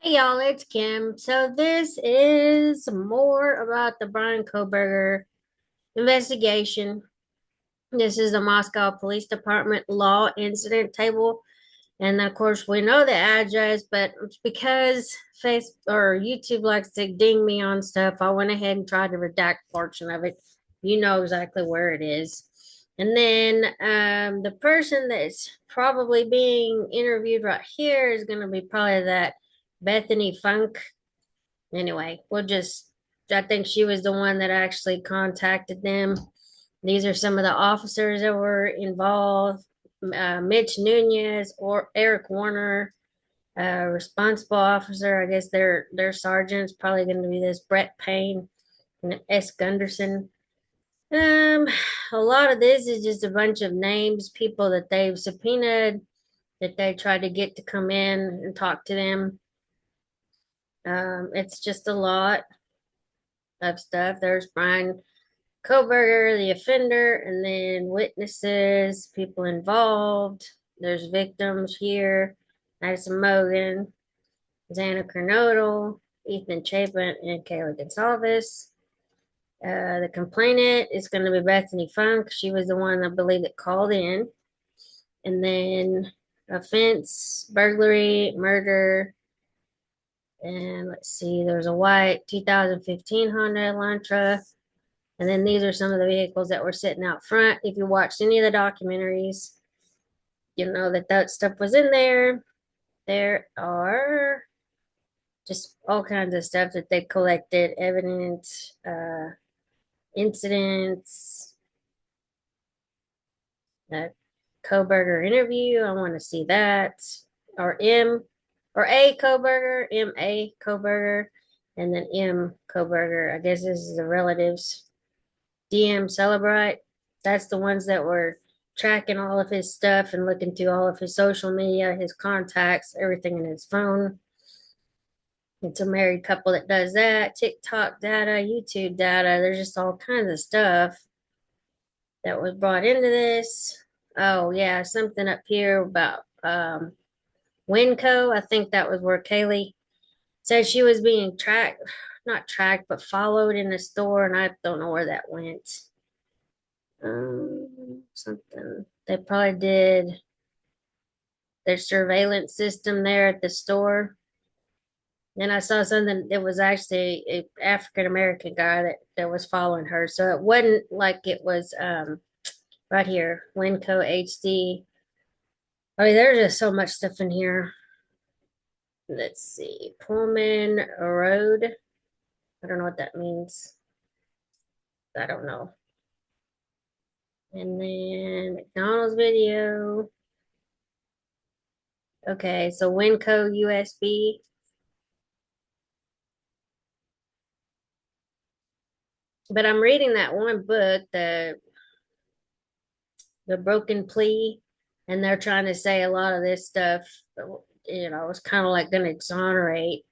Hey y'all, it's Kim. So this is more about the Bryan Kohberger investigation. This is the Moscow Police Department law incident table. And of course we know the address, but it's because Face or YouTube likes to ding me on stuff, I went ahead and tried to redact a portion of it. You know exactly where it is. And then the person that's probably being interviewed right here is going to be probably that Bethany Funk. Anyway, I think she was the one that actually contacted them. These are some of the officers that were involved. Mitch Nunez or Eric Warner, responsible officer. I guess their sergeant's probably going to be this Brett Payne and S. Gunderson. Um, a lot of this is just a bunch of names, people that they've subpoenaed, that they tried to get to come in and talk to them. It's just a lot of stuff. There's Bryan Kohberger, the offender, and then witnesses, people involved. There's victims here. Madison Mogan, Xana Kernodle, Ethan Chapin, and Kayla Gonsalves. The complainant is going to be Bethany Funk. She was the one, I believe, that called in. And then offense, burglary, murder, and let's see, there's a white 2015 Honda Elantra. And then these are some of the vehicles that were sitting out front. If you watched any of the documentaries, you know that that stuff was in there. There are just all kinds of stuff that they collected, evidence, incidents, a Kohberger interview. I want to see that. Or M or A Kohberger, M.A. Kohberger, and then M Kohberger. I guess this is the relatives. DM Celebrite. That's the ones that were tracking all of his stuff and looking through all of his social media, his contacts, everything in his phone. It's a married couple that does that. TikTok data, YouTube data. There's just all kinds of stuff that was brought into this. Oh yeah, something up here about Winco. I think that was where Kaylee said she was being tracked, not tracked, but followed in the store, and I don't know where that went. Something they probably did their surveillance system there at the store. And I saw something that was actually a African American guy that was following her. So it wasn't like it was right here, Winco HD. I mean, there's just so much stuff in here. Let's see, Pullman Road. I don't know what that means. I don't know. And then McDonald's video. Okay, so Winco USB. But I'm reading that one book, the Broken Plea, and they're trying to say a lot of this stuff, it's kind of like going to exonerate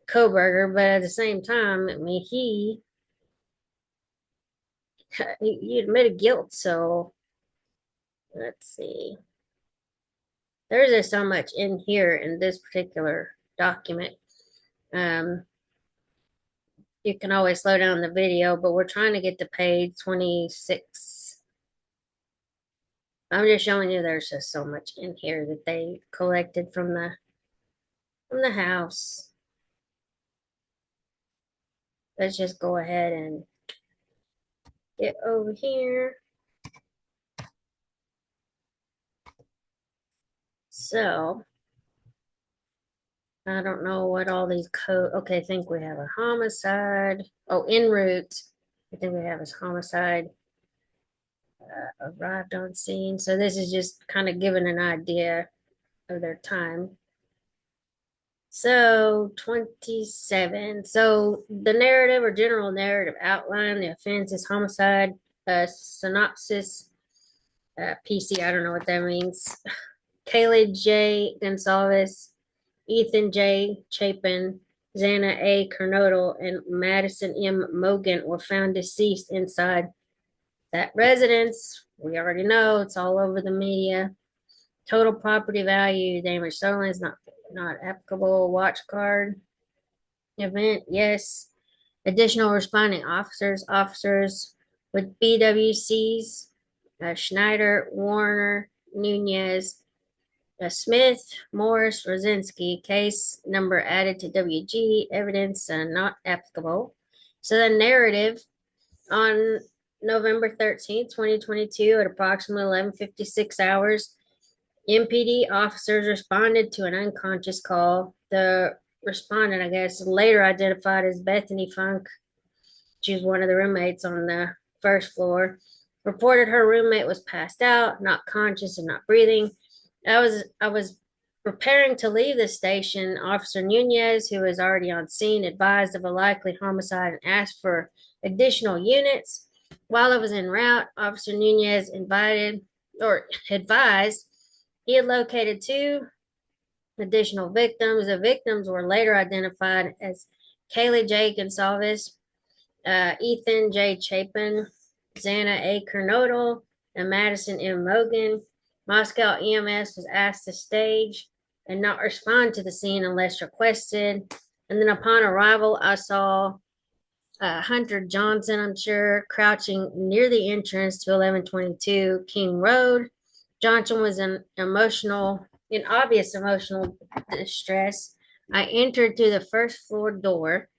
Kohberger, but at the same time, I mean, he admitted guilt. So let's see. There's just so much in here in this particular document. Um, you can always slow down the video, but we're trying to get to page 26. I'm just showing you there's just so much in here that they collected from the house. Let's just go ahead and get over here. So I don't know what all these code. Okay, I think we have a homicide. Oh, en route. I think we have his homicide. Arrived on scene. So this is just kind of giving an idea of their time. So 27. So the narrative or general narrative outline, the offense is homicide. Synopsis, PC, I don't know what that means. Kaylee J. Gonsalves, Ethan J. Chapin, Xana A. Kernodle, and Madison M. Mogan were found deceased inside that residence. We already know it's all over the media. Total property value, damage stolen is not applicable. Watch card. Event, yes. Additional responding officers with BWCs, Schneider, Warner, Nunez, Smith, Morris, Rosinski. Case number added to WG. Evidence not applicable. So the narrative on November 13th, 2022, at approximately 11:56 hours, MPD officers responded to an unconscious call. The respondent, I guess, later identified as Bethany Funk. She was one of the roommates on the first floor. Reported her roommate was passed out, not conscious and not breathing. I was preparing to leave the station. Officer Nunez, who was already on scene, advised of a likely homicide and asked for additional units. While I was en route, Officer Nunez advised he had located two additional victims. The victims were later identified as Kaylee J. Gonsalves, Ethan J. Chapin, Xana A. Kernodle, and Madison M. Mogan. Moscow EMS was asked to stage and not respond to the scene unless requested. And then upon arrival, I saw Hunter Johnson, I'm sure, crouching near the entrance to 1122 King Road. Johnson was in obvious emotional distress. I entered through the first floor door,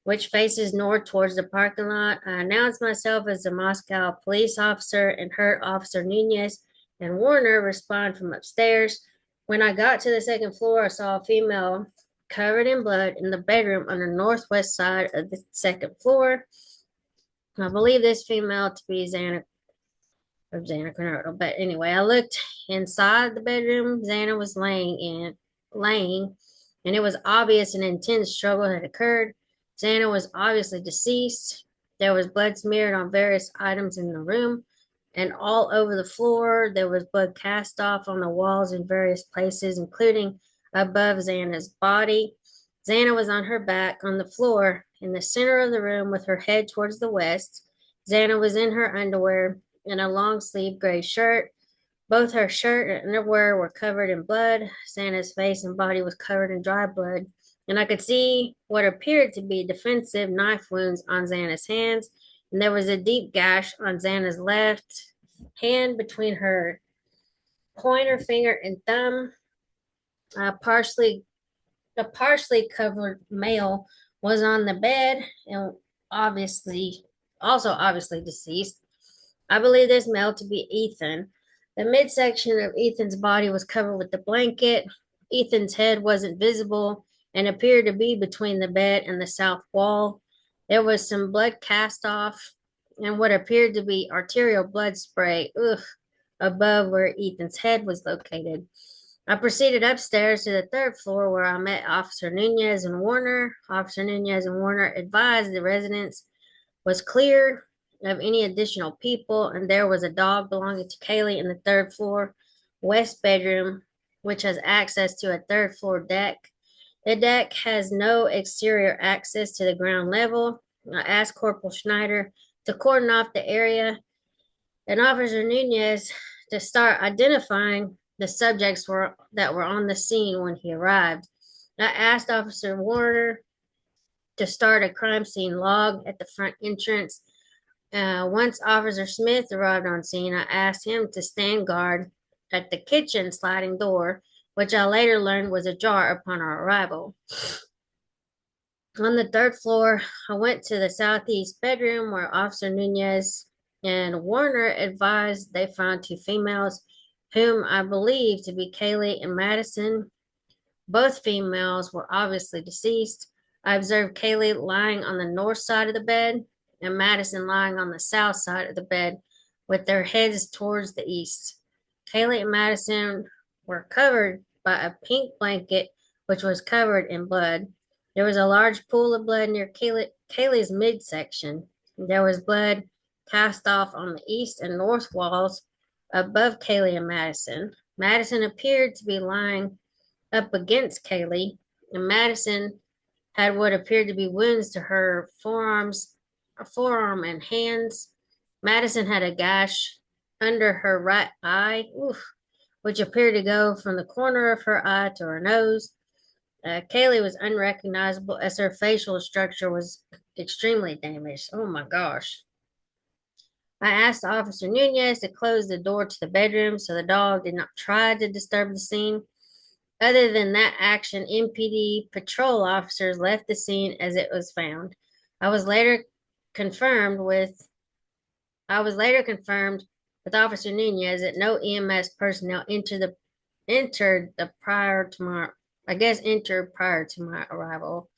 which faces north towards the parking lot. I announced myself as a Moscow police officer and heard Officer Nunez and Warner respond from upstairs. When I got to the second floor, I saw a female covered in blood in the bedroom on the northwest side of the second floor. I believe this female to be Xana Kernodle. But anyway, I looked inside the bedroom. Xana was laying, and it was obvious an intense struggle had occurred. Xana was obviously deceased. There was blood smeared on various items in the room and all over the floor. There was blood cast off on the walls in various places, including above Xana's body. Xana was on her back on the floor in the center of the room with her head towards the west. Xana was in her underwear and a long sleeve gray shirt. Both her shirt and underwear were covered in blood. Xana's face and body was covered in dry blood, and I could see what appeared to be defensive knife wounds on Xana's hands, and there was a deep gash on Xana's left hand between her pointer finger and thumb. A partially covered male was on the bed and obviously deceased. I believe this male to be Ethan. The midsection of Ethan's body was covered with the blanket. Ethan's head wasn't visible and appeared to be between the bed and the south wall. There was some blood cast off and what appeared to be arterial blood spray above where Ethan's head was located. I proceeded upstairs to the third floor where I met Officer Nunez and Warner. Officer Nunez and Warner advised the residence was clear of any additional people, and there was a dog belonging to Kaylee in the third floor west bedroom, which has access to a third floor deck. The deck has no exterior access to the ground level. I asked Corporal Schneider to cordon off the area and Officer Nunez to start identifying the subjects that were on the scene when he arrived. I asked Officer Warner to start a crime scene log at the front entrance. Once Officer Smith arrived on scene, I asked him to stand guard at the kitchen sliding door, which I later learned was ajar upon our arrival. On the third floor, I went to the southeast bedroom where Officer Nunez and Warner advised they found two females, whom I believe to be Kaylee and Madison. Both females were obviously deceased. I observed Kaylee lying on the north side of the bed and Madison lying on the south side of the bed with their heads towards the east. Kaylee and Madison were covered by a pink blanket, which was covered in blood. There was a large pool of blood near Kaylee's midsection. There was blood cast off on the east and north walls above Kaylee and Madison. Madison appeared to be lying up against Kaylee, and Madison had what appeared to be wounds to her forearm and hands. Madison had a gash under her right eye, which appeared to go from the corner of her eye to her nose. Kaylee was unrecognizable as her facial structure was extremely damaged. Oh my gosh. I asked Officer Nunez to close the door to the bedroom so the dog did not try to disturb the scene. Other than that action, MPD patrol officers left the scene as it was found. I was later confirmed with I was later confirmed with Officer Nunez that no EMS personnel entered prior to my arrival.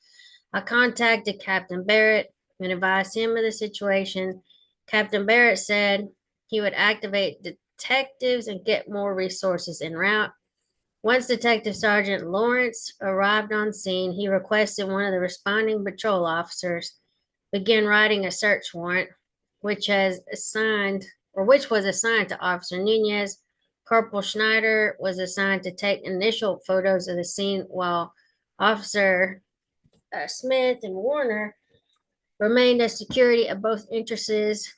I contacted Captain Barrett and advised him of the situation. Captain Barrett said he would activate detectives and get more resources en route. Once Detective Sergeant Lawrence arrived on scene, he requested one of the responding patrol officers begin writing a search warrant, which was assigned to Officer Nunez. Corporal Schneider was assigned to take initial photos of the scene, while Officer Smith and Warner remained as security at both entrances.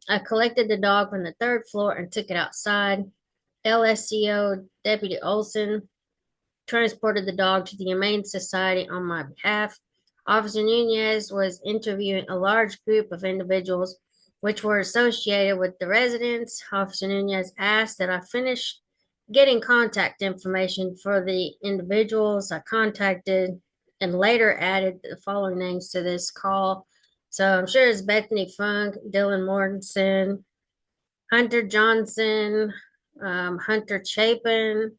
I collected the dog from the third floor and took it outside. LSCO Deputy Olson transported the dog to the Humane Society on my behalf. Officer Nunez was interviewing a large group of individuals which were associated with the residents. Officer Nunez asked that I finish getting contact information for the individuals I contacted and later added the following names to this call. So I'm sure it's Bethany Funk, Dylan Mortensen, Hunter Johnson, Hunter Chapin.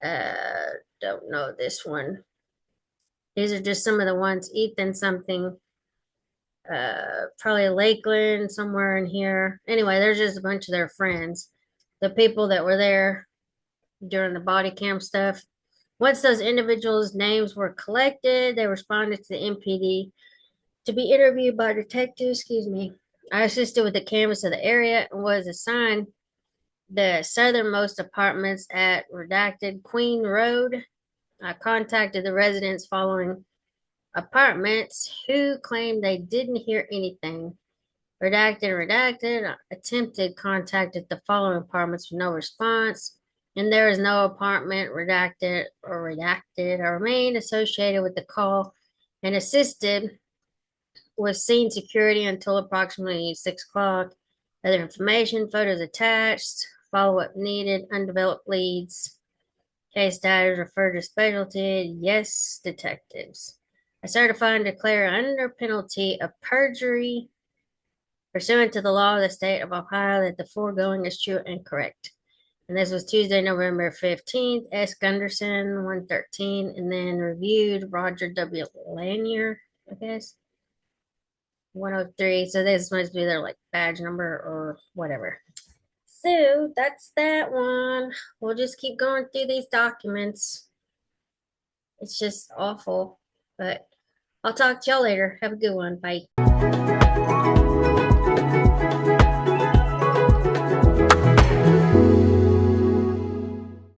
Don't know this one. These are just some of the ones. Ethan something. Probably Lakeland somewhere in here. Anyway, there's just a bunch of their friends. The people that were there during the body cam stuff. Once those individuals' names were collected, they responded to the MPD to be interviewed by detectives. Excuse me. I assisted with the canvass of the area and was assigned the southernmost apartments at redacted Queen Road. I contacted the residents following apartments who claimed they didn't hear anything. Redacted. I attempted contact at the following apartments with no response. And there is no apartment redacted. I remained associated with the call and assisted with scene security until approximately 6 o'clock. Other information, photos attached, follow up needed, undeveloped leads. Case status referred to specialty. Yes, detectives. I certify and declare under penalty of perjury pursuant to the law of the state of Ohio that the foregoing is true and correct. And this was Tuesday, November 15th. S. Gunderson, 113, and then reviewed Roger W. Lanier, I guess. 103. So this must be their like badge number or whatever. So that's that one. We'll just keep going through these documents. It's just awful. But I'll talk to y'all later. Have a good one. Bye.